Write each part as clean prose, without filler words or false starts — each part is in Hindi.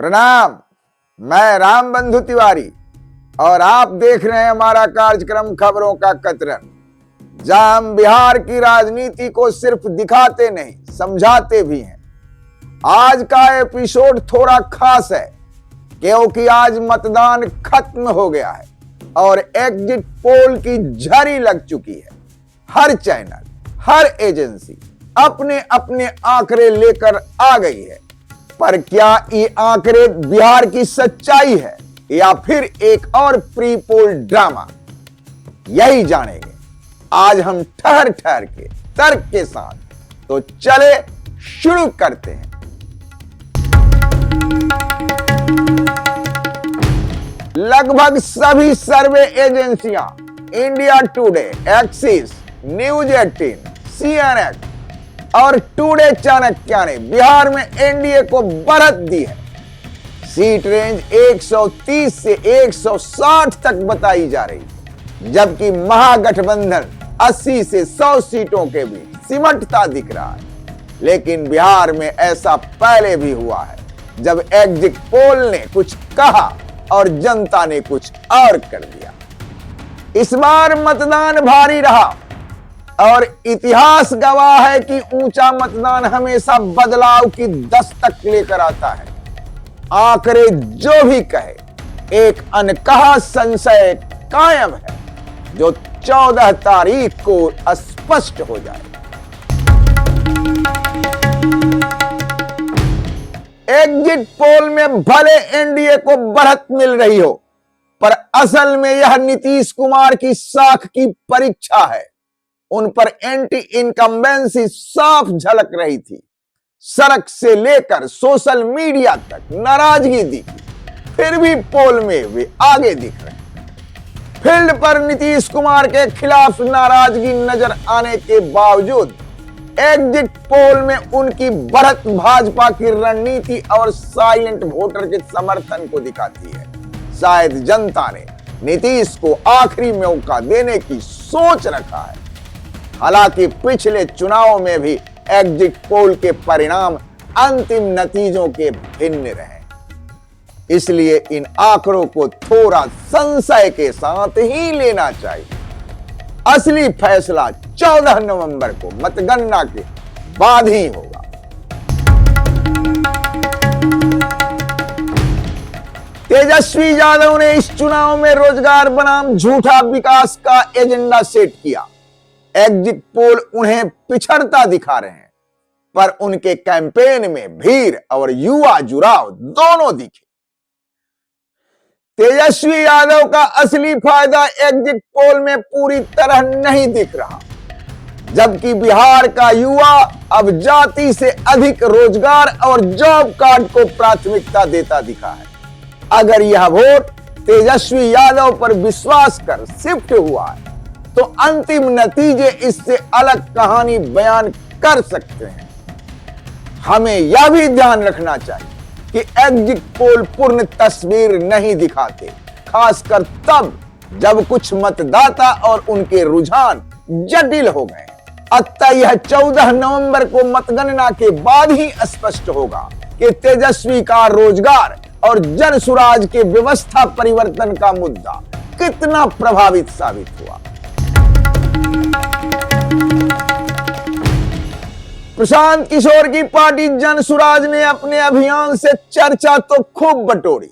प्रणाम। मैं राम बंधु तिवारी और आप देख रहे हैं हमारा कार्यक्रम खबरों का कतरन, जहां हम बिहार की राजनीति को सिर्फ दिखाते नहीं समझाते भी हैं। आज का एपिसोड थोड़ा खास है क्योंकि आज मतदान खत्म हो गया है और एग्जिट पोल की झड़ी लग चुकी है। हर चैनल, हर एजेंसी अपने अपने आंकड़े लेकर आ गई है, पर क्या ये आंकड़े बिहार की सच्चाई है या फिर एक और प्री पोल ड्रामा, यही जानेंगे आज हम ठहर ठहर के तर्क के साथ। तो चले शुरू करते हैं। लगभग सभी सर्वे एजेंसियां, India today, axis, news 18, CNN और टुडे चाणक्य ने बिहार में एनडीए को बढ़त दी है। सीट रेंज 130 से 160 तक बताई जा रही है, जबकि महागठबंधन 80 से 100 सीटों के बीच सिमटता दिख रहा है। लेकिन बिहार में ऐसा पहले भी हुआ है, जब एग्जिट पोल ने कुछ कहा और जनता ने कुछ और कर दिया। इस बार मतदान भारी रहा और इतिहास गवाह है कि ऊंचा मतदान हमेशा बदलाव की दस्तक लेकर आता है। आंकड़े जो भी कहे, एक अनकहा संशय कायम है जो 14 तारीख को स्पष्ट हो जाए। एग्जिट पोल में भले एनडीए को बढ़त मिल रही हो, पर असल में यह नीतीश कुमार की साख की परीक्षा है। उन पर एंटी इनकम्बेंसी साफ झलक रही थी। सड़क से लेकर सोशल मीडिया तक नाराजगी दिखी, फिर भी पोल में वे आगे दिख रहे हैं। फील्ड पर नीतीश कुमार के खिलाफ नाराजगी नजर आने के बावजूद एग्जिट पोल में उनकी बढ़त भाजपा की रणनीति और साइलेंट वोटर के समर्थन को दिखाती है। शायद जनता ने नीतीश को आखिरी मौका देने की सोच रखा है। हालांकि पिछले चुनाव में भी एग्जिट पोल के परिणाम अंतिम नतीजों के भिन्न रहे, इसलिए इन आंकड़ों को थोड़ा संशय के साथ ही लेना चाहिए। असली फैसला 14 नवंबर को मतगणना के बाद ही होगा। तेजस्वी यादव ने इस चुनाव में रोजगार बनाम झूठा विकास का एजेंडा सेट किया। एग्जिट पोल उन्हें पिछड़ता दिखा रहे हैं, पर उनके कैंपेन में भीड़ और युवा जुड़ाव दोनों दिखे। तेजस्वी यादव का असली फायदा एग्जिट पोल में पूरी तरह नहीं दिख रहा, जबकि बिहार का युवा अब जाति से अधिक रोजगार और जॉब कार्ड को प्राथमिकता देता दिखा है। अगर यह वोट तेजस्वी यादव पर विश्वास कर शिफ्ट हुआ है, तो अंतिम नतीजे इससे अलग कहानी बयान कर सकते हैं। हमें यह भी ध्यान रखना चाहिए कि एग्जिट पोल पूर्ण तस्वीर नहीं दिखाते, खासकर तब जब कुछ मतदाता और उनके रुझान जटिल हो गए। अतः यह 14 नवंबर को मतगणना के बाद ही स्पष्ट होगा कि तेजस्वी का रोजगार और जनसुराज के व्यवस्था परिवर्तन का मुद्दा कितना प्रभावित साबित हुआ। प्रशांत किशोर की पार्टी जनसुराज ने अपने अभियान से चर्चा तो खूब बटोरी,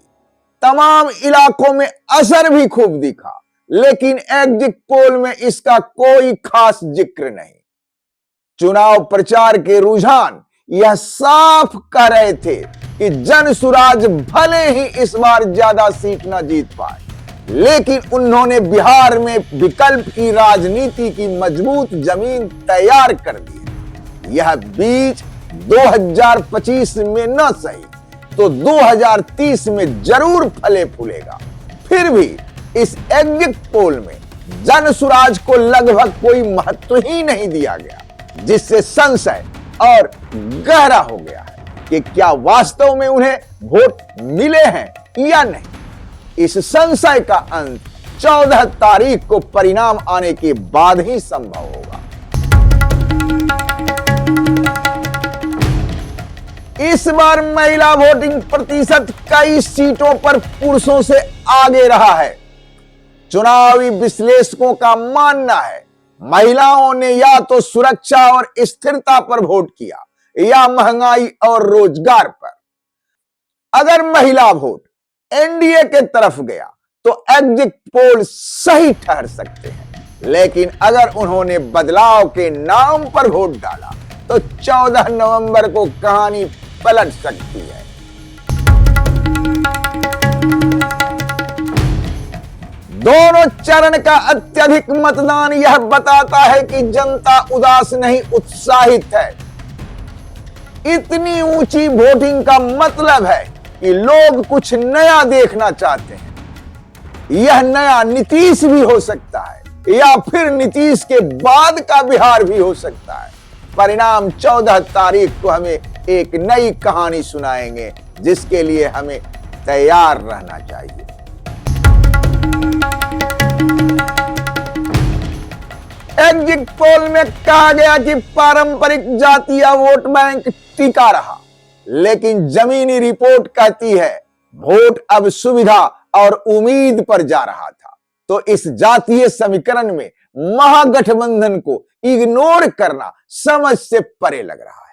तमाम इलाकों में असर भी खूब दिखा, लेकिन एग्जिट पोल में इसका कोई खास जिक्र नहीं। चुनाव प्रचार के रुझान यह साफ कह रहे थे कि जनसुराज भले ही इस बार ज्यादा सीट न जीत पाए, लेकिन उन्होंने बिहार में विकल्प की राजनीति की मजबूत जमीन तैयार कर दी है। यह बीज 2025 में न सही तो 2030 में जरूर फले फूलेगा। फिर भी इस एग्जिट पोल में जनसुराज को लगभग कोई महत्व ही नहीं दिया गया, जिससे संशय और गहरा हो गया है कि क्या वास्तव में उन्हें वोट मिले हैं या नहीं। इस संशय का अंत 14 तारीख को परिणाम आने के बाद ही संभव होगा। इस इस बार महिला वोटिंग प्रतिशत कई सीटों पर पुरुषों से आगे रहा है। चुनावी विश्लेषकों का मानना है महिलाओं ने या तो सुरक्षा और स्थिरता पर वोट किया या महंगाई और रोजगार पर। अगर महिला वोट एनडीए के तरफ गया तो एग्जिट पोल सही ठहर सकते हैं, लेकिन अगर उन्होंने बदलाव के नाम पर वोट डाला तो 14 नवंबर को कहानी पलट सकती है। दोनों चरण का अत्यधिक मतदान यह बताता है कि जनता उदास नहीं, उत्साहित है। इतनी ऊंची वोटिंग का मतलब है कि लोग कुछ नया देखना चाहते हैं। यह नया नीतीश भी हो सकता है या फिर नीतीश के बाद का बिहार भी हो सकता है। परिणाम 14 तारीख को हमें एक नई कहानी सुनाएंगे, जिसके लिए हमें तैयार रहना चाहिए। एग्जिट पोल में कहा गया कि पारंपरिक जातीय वोट बैंक टिका रहा, लेकिन जमीनी रिपोर्ट कहती है वोट अब सुविधा और उम्मीद पर जा रहा था। तो इस जातीय समीकरण में महागठबंधन को इग्नोर करना समझ से परे लग रहा है।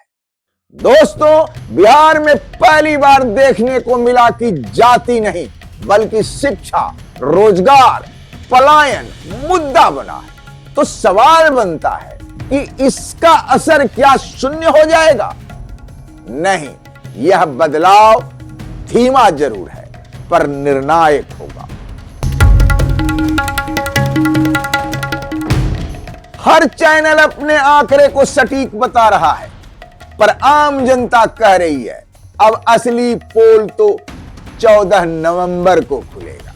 दोस्तों, बिहार में पहली बार देखने को मिला कि जाति नहीं बल्कि शिक्षा, रोजगार, पलायन मुद्दा बना है। तो सवाल बनता है कि इसका असर क्या शून्य हो जाएगा? नहीं, यह बदलाव धीमा जरूर है पर निर्णायक होगा। हर चैनल अपने आंकड़े को सटीक बता रहा है, पर आम जनता कह रही है अब असली पोल तो 14 नवंबर को खुलेगा।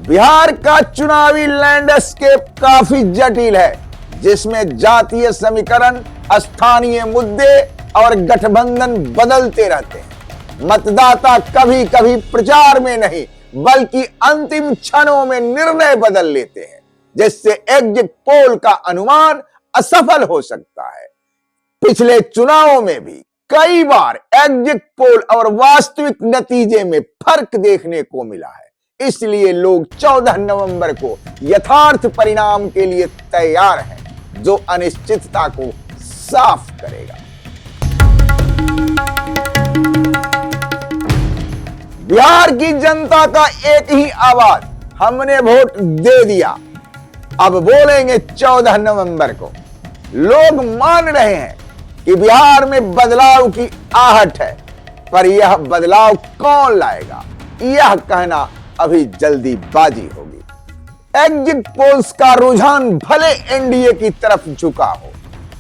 बिहार का चुनावी लैंडस्केप काफी जटिल है, जिसमें जातीय समीकरण, स्थानीय मुद्दे और गठबंधन बदलते रहते हैं। मतदाता कभी कभी प्रचार में नहीं बल्कि अंतिम क्षणों में निर्णय बदल लेते हैं, जिससे एग्जिट पोल का अनुमान असफल हो सकता है। पिछले चुनावों में भी कई बार एग्जिट पोल और वास्तविक नतीजे में फर्क देखने को मिला है। इसलिए लोग 14 नवंबर को यथार्थ परिणाम के लिए तैयार हैं, जो अनिश्चितता को साफ करेगा। बिहार की जनता का एक ही आवाज, हमने वोट दे दिया। अब बोलेंगे 14 नवंबर को। लोग मान रहे हैं कि बिहार में बदलाव की आहट है, पर यह बदलाव कौन लाएगा, यह कहना अभी जल्दीबाजी होगी। एग्जिट पोल्स का रुझान भले एनडीए की तरफ झुका हो,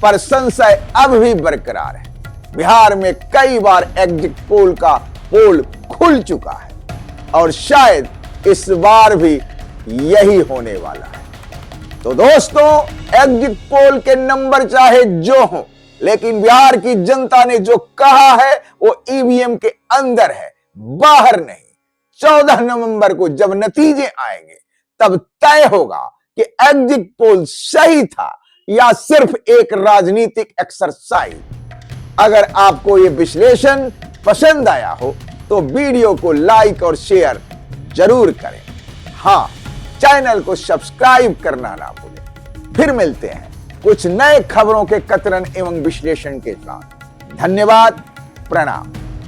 पर संशय अब भी बरकरार है। बिहार में कई बार एग्जिट पोल का पोल खुल चुका है और शायद इस बार भी यही होने वाला है। तो दोस्तों, एग्जिट पोल के नंबर चाहे जो हो, लेकिन बिहार की जनता ने जो कहा है वो ईवीएम के अंदर है, बाहर नहीं। 14 नवंबर को जब नतीजे आएंगे तब तय होगा कि एग्जिट पोल सही था या सिर्फ एक राजनीतिक एक्सरसाइज। अगर आपको यह विश्लेषण पसंद आया हो तो वीडियो को लाइक और शेयर जरूर करें। हां, चैनल को सब्सक्राइब करना ना भूलें। फिर मिलते हैं कुछ नए खबरों के कतरन एवं विश्लेषण के साथ। धन्यवाद, प्रणाम।